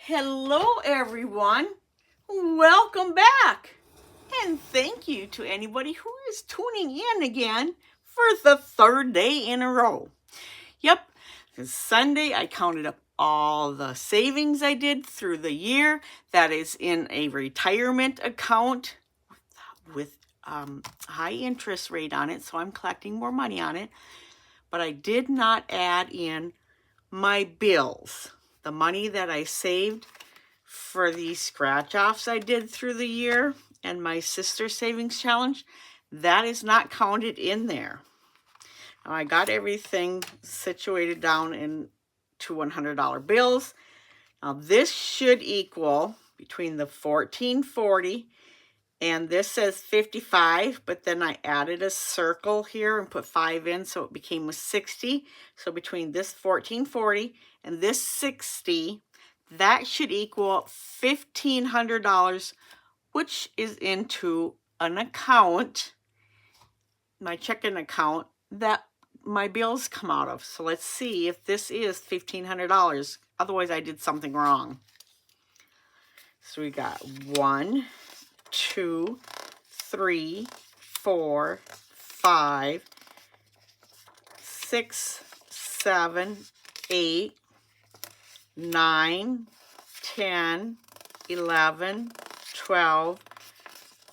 Hello, everyone. Welcome back. And thank you to anybody who is tuning in again for the third day in a row. Yep, this Sunday I counted up all the savings I did through the year. That is in a retirement account with high interest rate on it, so I'm collecting more money on it. But I did not add in my bills, the money that I saved for the scratch-offs I did through the year and my sister savings challenge. That is not counted in there. Now, I got everything situated down into $100 bills. Now this should equal between the $14.40 and this says 55, but then I added a circle here and put 5 in, so it became a 60. So between this $14.40 and this 60, that should equal $1,500, which is into an account, my checking account, that my bills come out of. So let's see if this is $1,500. Otherwise, I did something wrong. So we got 1, 2, 3, 4, 5, 6, 7, 8, 9, 10, 11, 12,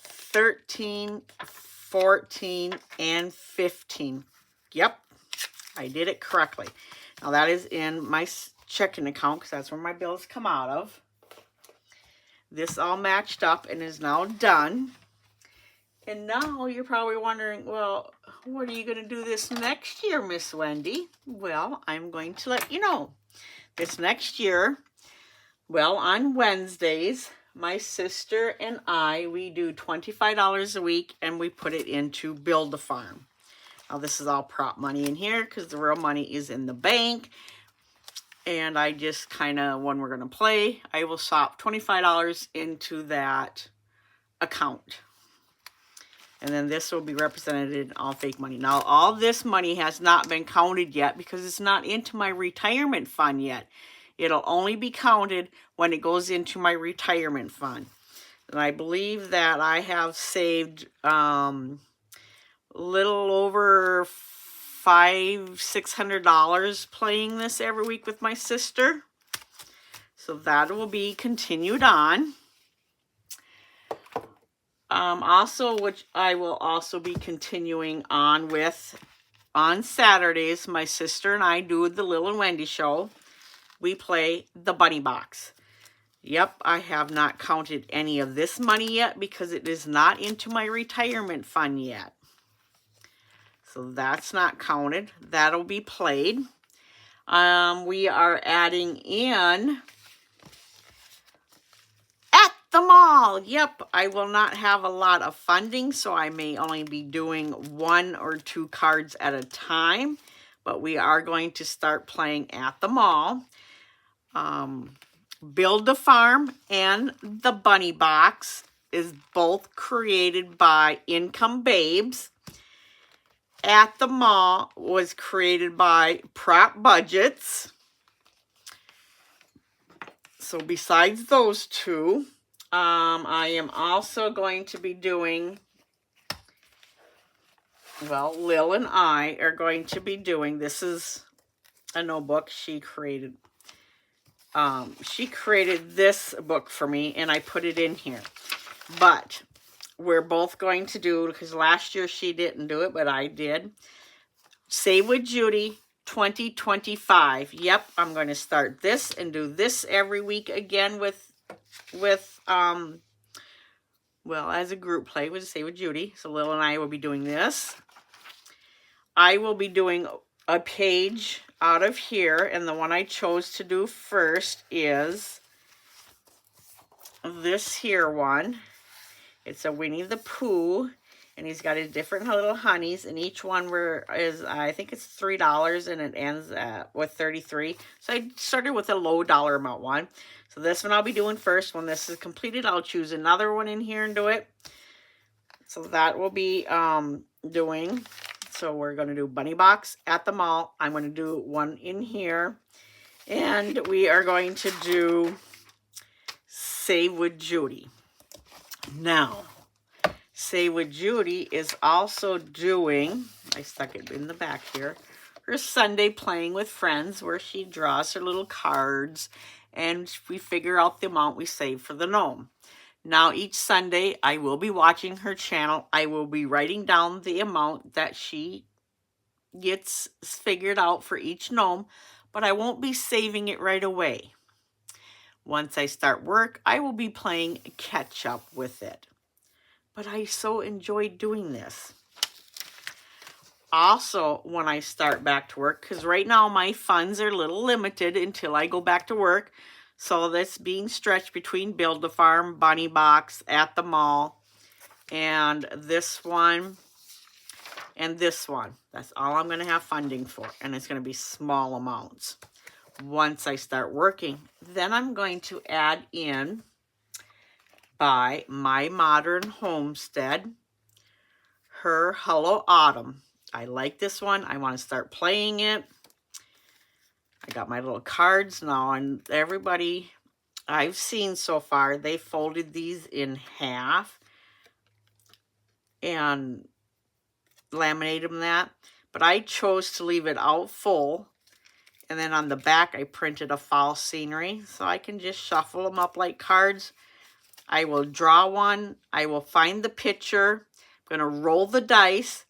13, 14, and 15. Yep, I did it correctly. Now that is in my checking account because that's where my bills come out of. This all matched up and is now done. And now you're probably wondering, well, what are you going to do this next year, Miss Wendy? Well, I'm going to let you know. This next year, well, on Wednesdays, my sister and I, we do $25 a week and we put it into Build a Farm. Now, this is all prop money in here because the real money is in the bank. And I just kind of, when we're going to play, I will swap $25 into that account. And then this will be represented in all fake money. Now, all this money has not been counted yet because it's not into my retirement fund yet. It'll only be counted when it goes into my retirement fund. And I believe that I have saved little over $500-600 playing this every week with my sister. So that will be continued on. Also, which I will also be continuing on with on Saturdays, my sister and I do the Lil and Wendy show. We play the Bunny Box. Yep, I have not counted any of this money yet because it is not into my retirement fund yet. So that's not counted. That'll be played. We are adding in At the Mall. Yep, I will not have a lot of funding, so I may only be doing 1 or 2 cards at a time. But we are going to start playing At the Mall. Build a Farm and the Bunny Box is both created by Income Babes. At the Mall was created by Prop Budgets. So besides those two, I am also going to be doing, well, Lil and I are going to be doing, this is a notebook she created. She created this book for me and I put it in here. But we're both going to do, because last year she didn't do it, but I did, Save with Judy 2025. Yep, I'm going to start this and do this every week again with well, as a group play with Save with Judy. So Lil and I will be doing this. I will be doing a page out of here, and the one I chose to do first is this here one. It's a Winnie the Pooh, and he's got his different little honeys, and each one is, I think it's $3, and it ends with 33. So I started with a low dollar amount one. So this one I'll be doing first. When this is completed, I'll choose another one in here and do it. So that will be doing. So we're going to do Bunny Box, At the Mall. I'm going to do one in here. And we are going to do Save with Judy. Now, Save with Judy is also doing, I stuck it in the back here, her Sunday Playing with Friends, where she draws her little cards and we figure out the amount we save for the gnome. Now, each Sunday, I will be watching her channel. I will be writing down the amount that she gets figured out for each gnome, but I won't be saving it right away. Once I start work, I will be playing catch up with it. But I so enjoy doing this. Also, when I start back to work, because right now my funds are a little limited until I go back to work, so that's being stretched between Build-A-Farm, Bunny Box, At the Mall, and this one, and this one. That's all I'm going to have funding for, and it's going to be small amounts. Once I start working, then I'm going to add in by My Modern Homestead, her Hello Autumn. I like this one. I want to start playing it. I got my little cards now, and everybody I've seen so far, they folded these in half and laminated them that. But I chose to leave it out full. And then on the back, I printed a fall scenery. So I can just shuffle them up like cards. I will draw one. I will find the picture. I'm going to roll the dice.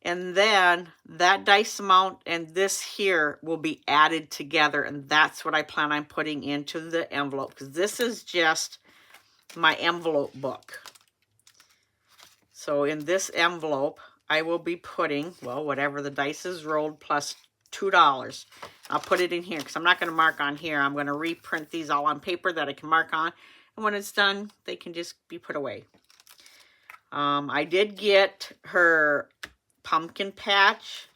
And then that dice amount and this here will be added together. And that's what I plan on putting into the envelope. Because this is just my envelope book. So in this envelope, I will be putting, well, whatever the dice is rolled plus $2. I'll put it in here because I'm not going to mark on here. I'm going to reprint these all on paper that I can mark on. And when it's done, they can just be put away. I did get her Pumpkin Patch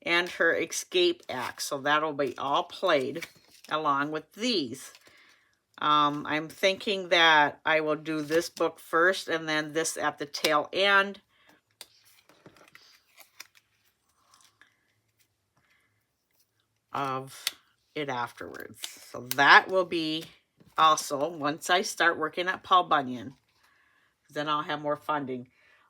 and her Escape Axe. So that'll be all played along with these. I'm thinking that I will do this book first and then this at the tail end. Of it afterwards. So that will be also once I start working at Paul Bunyan. Then I'll have more funding.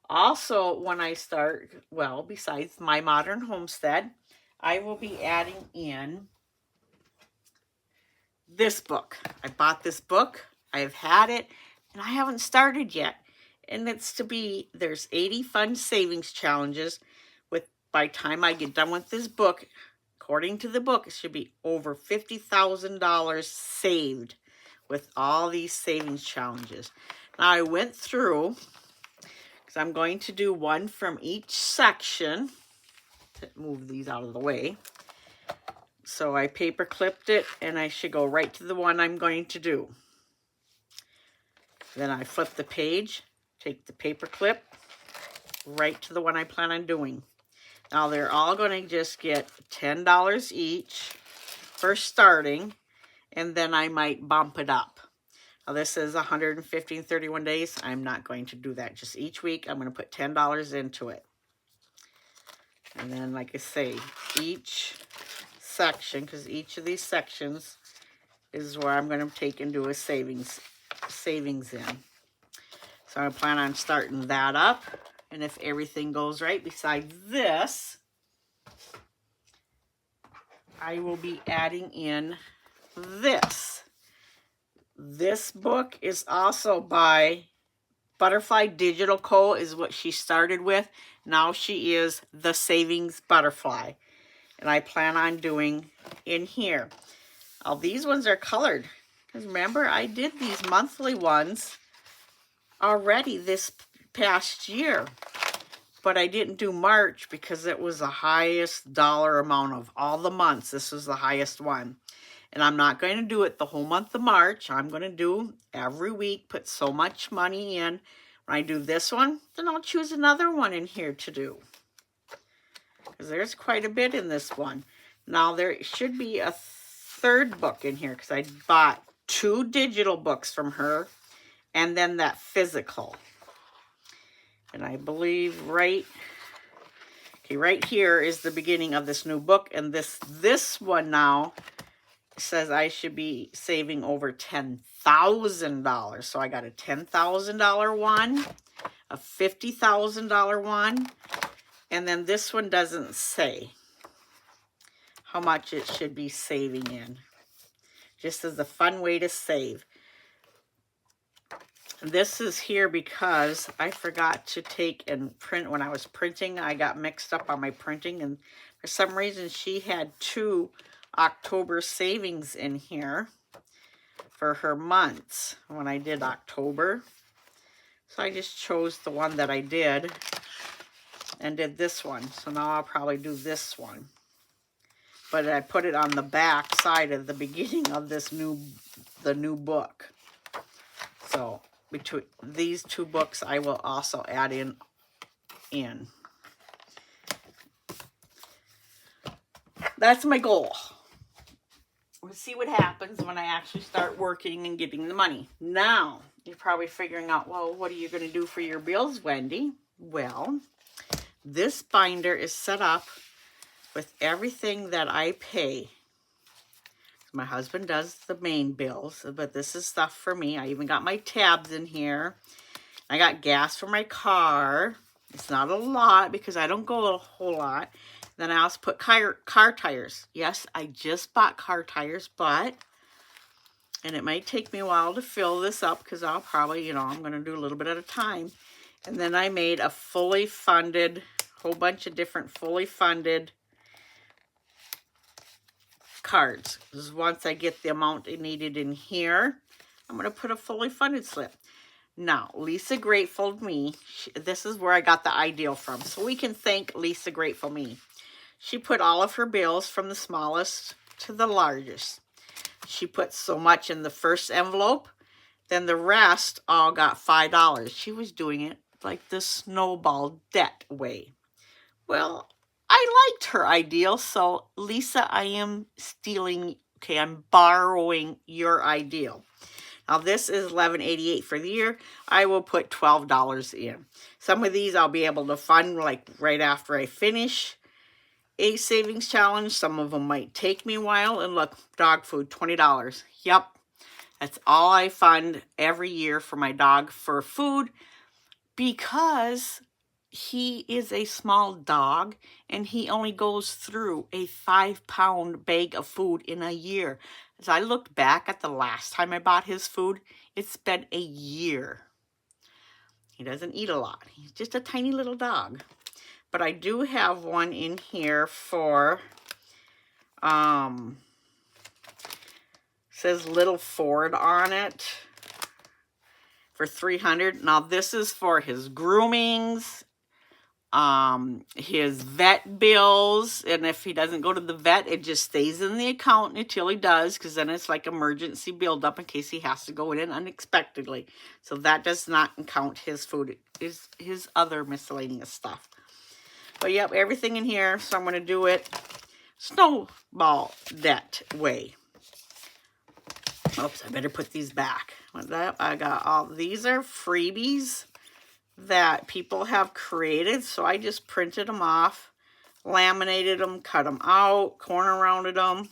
Also, when I start, well, besides My Modern Homestead, I will be adding in this book. I bought this book. I've had it, and I haven't started yet. And it's to be, there's 80 fun savings challenges. By the time I get done with this book, according to the book, it should be over $50,000 saved with all these savings challenges. Now, I went through, because I'm going to do one from each section. Move these out of the way. So I paper clipped it, and I should go right to the one I'm going to do. Then I flip the page, take the paper clip, right to the one I plan on doing. Now, they're all going to just get $10 each for starting, and then I might bump it up. Now, this is 150 and 31 days. I'm not going to do that. Just each week, I'm going to put $10 into it. And then, like I say, each section, because each of these sections is where I'm going to take and do a savings in. So I plan on starting that up. And if everything goes right, besides this, I will be adding in this. This book is also by Butterfly Digital Co. is what she started with. Now she is the Savings Butterfly. And I plan on doing in here. All these ones are colored. Because remember, I did these monthly ones already this past year. But I didn't do March because it was the highest dollar amount of all the months. This was the highest one. And I'm not going to do it the whole month of March. I'm going to do every week, put so much money in. When I do this one, then I'll choose another one in here to do. Because there's quite a bit in this one. Now there should be a third book in here because I bought 2 digital books from her and then that physical. And I believe right here is the beginning of this new book. And this one now says I should be saving over $10,000. So I got a $10,000 one, a $50,000 one, and then this one doesn't say how much it should be saving in. Just as a fun way to save. This is here because I forgot to take and print. When I was printing, I got mixed up on my printing, and for some reason she had 2 October savings in here for her months when I did October. So I just chose the one that I did and did this one. So now I'll probably do this one. But I put it on the back side of the beginning of this the new book. So between these 2 books, I will also add in. That's my goal. We'll see what happens when I actually start working and getting the money. Now, you're probably figuring out, well, what are you going to do for your bills, Wendy? Well, this binder is set up with everything that I pay. My husband does the main bills, but this is stuff for me. I even got my tabs in here. I got gas for my car. It's not a lot because I don't go a whole lot. Then I also put car tires. Yes, I just bought car tires, and it might take me a while to fill this up because I'll probably, I'm going to do a little bit at a time. And then I made a fully funded, whole bunch of different fully funded cards. This is once I get the amount needed in here, I'm going to put a fully funded slip. Now, Lisa Grateful Me, this is where I got the ideal from. So we can thank Lisa Grateful Me. She put all of her bills from the smallest to the largest. She put so much in the first envelope, then the rest all got $5. She was doing it like the snowball debt way. Well, I liked her ideal, so Lisa, I am I'm borrowing your ideal. Now this is $11.88 for the year. I will put $12 in. Some of these I'll be able to fund like right after I finish a savings challenge. Some of them might take me a while. And look, dog food, $20. Yep, that's all I fund every year for my dog for food, because he is a small dog and he only goes through a 5-pound bag of food in a year. As I looked back at the last time I bought his food, it's been a year. He doesn't eat a lot. He's just a tiny little dog. But I do have one in here for, says Little Ford on it, for $300. Now this is for his groomings, his vet bills, and if he doesn't go to the vet, it just stays in the account until he does, because then it's like emergency buildup in case he has to go in unexpectedly. So that does not count his food. It is his other miscellaneous stuff. But yep, everything in here. So I'm going to do it snowball debt way. Oops, I better put these back. I got all these are freebies that people have created. So I just printed them off, laminated them, cut them out, corner rounded them.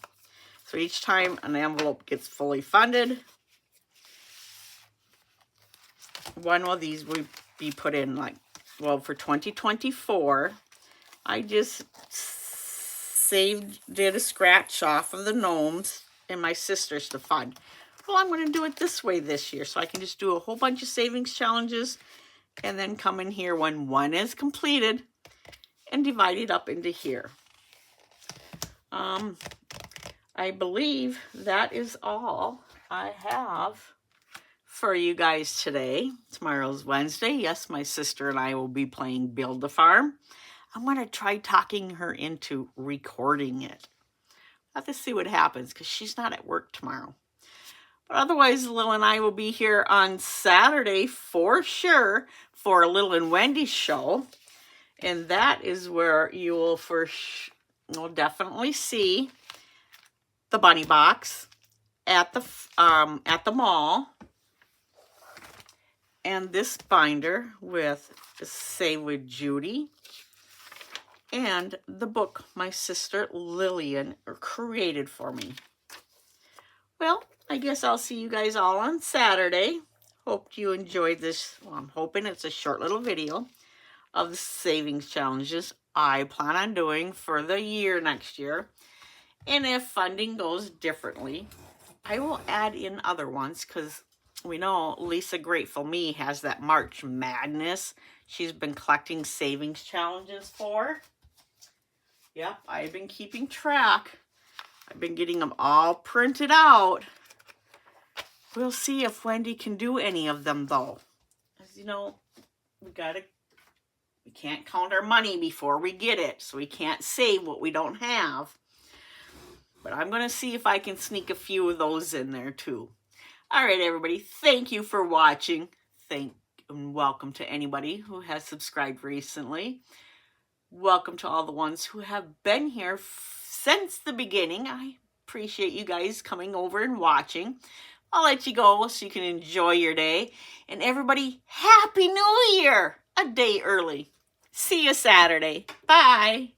So each time an envelope gets fully funded, one of these will be put in for 2024. I just did a scratch off of the gnomes and my sisters to fund. Well, I'm going to do it this way this year, so I can just do a whole bunch of savings challenges and then come in here when one is completed and divide it up into here. I believe that is all I have for you guys today. Tomorrow's Wednesday. Yes, my sister and I will be playing Build a Farm. I'm going to try talking her into recording it. I'll have to see what happens because she's not at work tomorrow. But otherwise, Lil and I will be here on Saturday for sure for Lil and Wendy's show. And that is where you will definitely see the bunny box at the mall. And this binder with Save with Judy. And the book my sister Lillian created for me. Well, I guess I'll see you guys all on Saturday. Hope you enjoyed this. Well, I'm hoping it's a short little video of the savings challenges I plan on doing for the year next year. And if funding goes differently, I will add in other ones because we know Lisa Grateful Me has that March Madness she's been collecting savings challenges for. Yep, I've been keeping track. I've been getting them all printed out. We'll see if Wendy can do any of them though. As you know, we can't count our money before we get it, so we can't save what we don't have. But I'm going to see if I can sneak a few of those in there too. All right, everybody, thank you for watching. And welcome to anybody who has subscribed recently. Welcome to all the ones who have been here since the beginning. I appreciate you guys coming over and watching. I'll let you go so you can enjoy your day. And everybody, Happy New Year! A day early. See you Saturday. Bye.